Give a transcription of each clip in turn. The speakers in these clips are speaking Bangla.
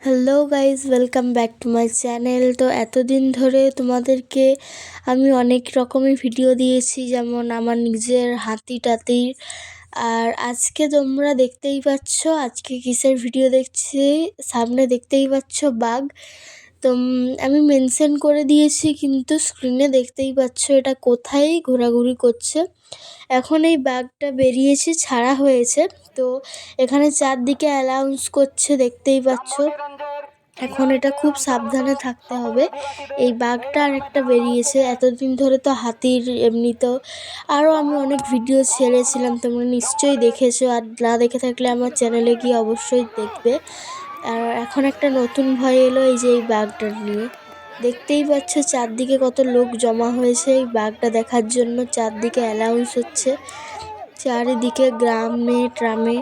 Hello guys, welcome back to my channel. তো এতদিন ধরে তোমাদেরকে আমি অনেক রকমের ভিডিও দিয়েছি, যেমন আমার নিজের হাতি টাতির। আর আজকে তোমরা দেখতেই পাচ্ছ আজকে কিসের ভিডিও দেখছি। সামনে দেখতেই পাচ্ছ বাঘ। তো আমি মেনশন করে দিয়েছি, কিন্তু স্ক্রিনে দেখতেই পাচ্ছ এটা কোথায় ঘোরাঘুরি করছে। এখন এই বাঘটা বেরিয়েছে, ছাড়া হয়েছে। তো এখানে চারদিকে অ্যানাউন্স করছে, দেখতেই পাচ্ছ। এখন এটা খুব সাবধানে থাকতে হবে। এই বাঘটা আর একটা বেরিয়েছে। এতদিন ধরে তো হাতির এমনিতেও আরও আমি অনেক ভিডিও ছেড়েছিলাম, তোমরা নিশ্চয়ই দেখেছো। আর না দেখে থাকলে আমার চ্যানেলে গিয়ে অবশ্যই দেখবে। আর এখন একটা নতুন ভয় এলো এই যে এই বাঘটার নিয়ে। দেখতেই পাচ্ছ চারদিকে কত লোক জমা হয়েছে এই বাঘটা দেখার জন্য। চারদিকে অ্যানাউন্স হচ্ছে, চারিদিকে গ্রামে ট্রামে।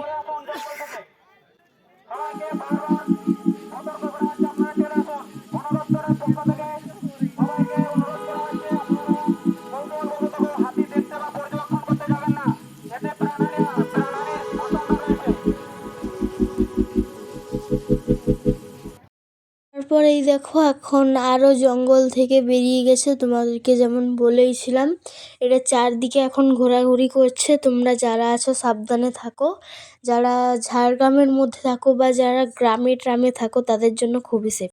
তারপর এই দেখো এখন আরও জঙ্গল থেকে বেরিয়ে গেছে, তোমাদেরকে যেমন বলেইছিলাম। এটা চারদিকে এখন ঘোরাঘুরি করছে। তোমরা যারা আছো সাবধানে থাকো। যারা ঝাড়গ্রামের মধ্যে থাকো বা যারা গ্রামে ট্রামে থাকো তাদের জন্য খুবই সেফ।